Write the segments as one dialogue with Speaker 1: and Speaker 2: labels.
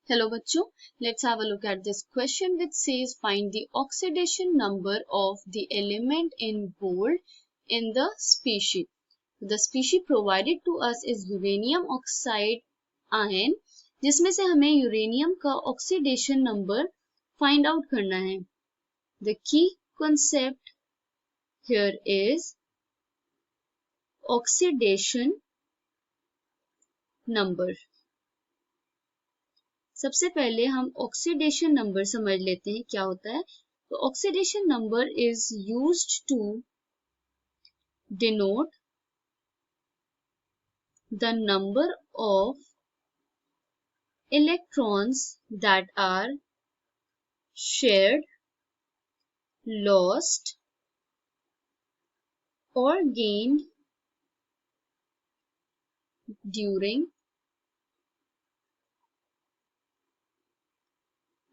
Speaker 1: Hello बच्चों, let's have a look at this question which says find the oxidation number of the element in bold in the species. The species provided to us is uranium oxide ion, जिसमें से हमें uranium का oxidation number find out करना है. The key concept here is oxidation number. सबसे पहले हम oxidation number समझ लेते हैं क्या होता है. तो oxidation number is used to denote the number of electrons that are shared, lost और gained during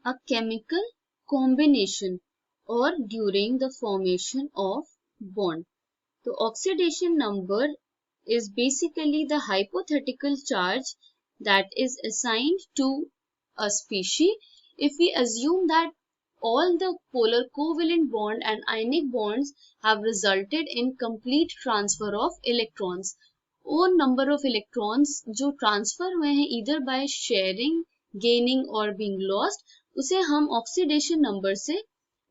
Speaker 1: a chemical combination or during the formation of bond. So oxidation number is basically the hypothetical charge that is assigned to a species if we assume that all the polar covalent bond and ionic bonds have resulted in complete transfer of electrons. वो number of electrons जो transfer हुए हैं either by sharing, gaining or being lost, उसे हम oxidation number से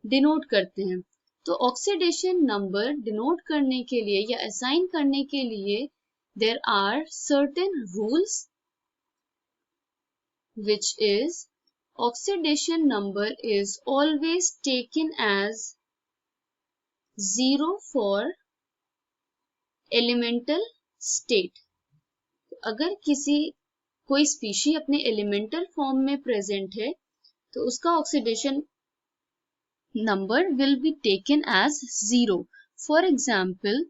Speaker 1: denote करते हैं. तो ऑक्सीडेशन नंबर डिनोट करने के लिए या असाइन करने के लिए there are certain rules which is oxidation number is always taken as 0 for elemental state. अगर कोई स्पीशी अपने एलिमेंटल फॉर्म में प्रेजेंट है तो उसका oxidation number will be taken as 0. For example,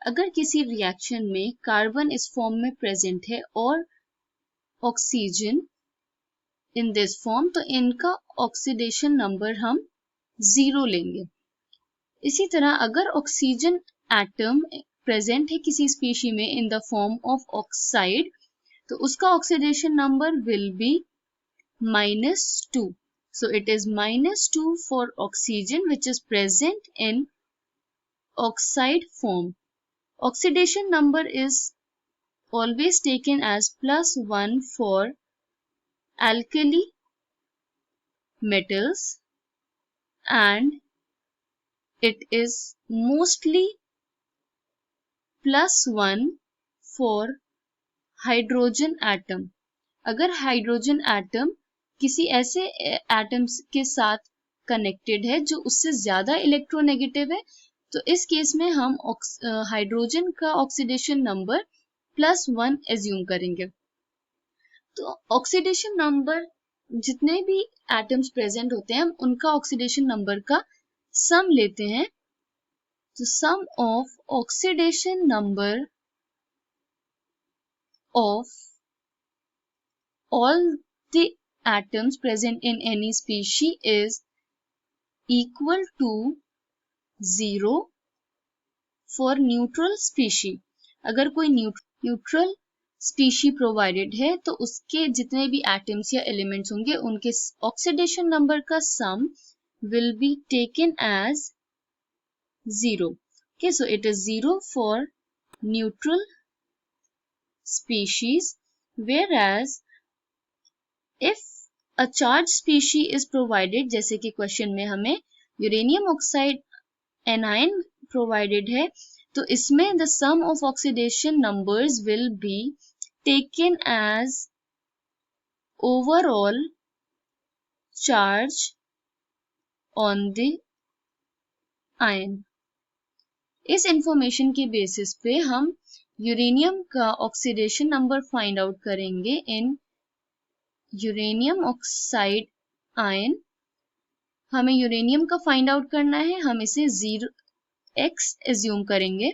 Speaker 1: अगर किसी रिएक्शन में कार्बन इस फॉर्म में प्रेजेंट है और ऑक्सीजन इन दिस फॉर्म, तो इनका ऑक्सीडेशन नंबर हम 0 लेंगे. इसी तरह अगर ऑक्सीजन एटम प्रेजेंट है किसी स्पीशी में in the form of oxide, तो उसका oxidation number will B -2. So it is -2 for oxygen which is present in oxide form. Oxidation number is always taken as +1 for alkali metals and it is mostly +1 for hydrogen atom. अगर hydrogen atom किसी ऐसे atoms के साथ connected है जो उससे ज्यादा electronegative है, तो इस केस में हम हाइड्रोजन का ऑक्सीडेशन नंबर +1 एज्यूम करेंगे. तो ऑक्सीडेशन नंबर जितने भी एटम्स प्रेजेंट होते हैं हम उनका ऑक्सीडेशन नंबर का सम लेते हैं. तो sum of oxidation number of all the atoms present in any species is equal to 0 for neutral species. अगर कोई न्यूट्रल स्पीशी प्रोवाइडेड है तो उसके जितने भी एटम्स या एलिमेंट्स होंगे उनके ऑक्सीडेशन नंबर का सम will be taken as 0. Okay, so it is 0 for neutral species, whereas if a charged species is provided, जैसे कि क्वेश्चन में हमें यूरेनियम ऑक्साइड एनायन प्रोवाइडेड है, तो इसमें the sum of oxidation numbers will be taken as overall charge on the ion. इस information के basis पे हम यूरेनियम का ऑक्सीडेशन नंबर फाइंड आउट करेंगे इन यूरेनियम ऑक्साइड आयन. हमें यूरेनियम का फाइंड आउट करना है, हम इसे 0x एज्यूम करेंगे.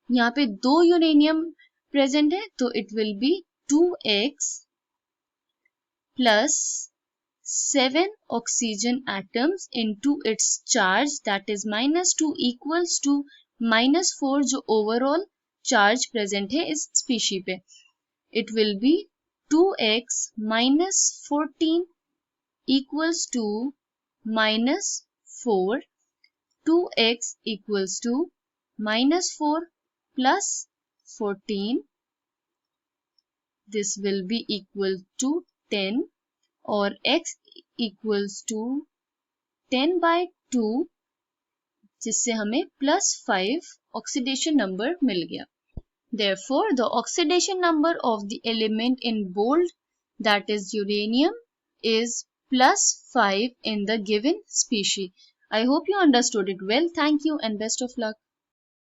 Speaker 1: यहाँ पे 2 यूरेनियम प्रेजेंट है तो it will be 2x plus 7 oxygen atoms into its charge that is -2 equals to -4 जो ओवरऑल चार्ज प्रेजेंट है इस स्पीशी पे. It will be 2x minus 14 equals to minus 4. 2x equals to minus 4 plus 14. This will be equal to 10 or x equals to 10 by 2 जिससे हमें +5 oxidation number मिल गया. Therefore, the oxidation number of the element in bold, that is uranium, is +5 in the given species. I hope you understood it well. Thank you and best of luck.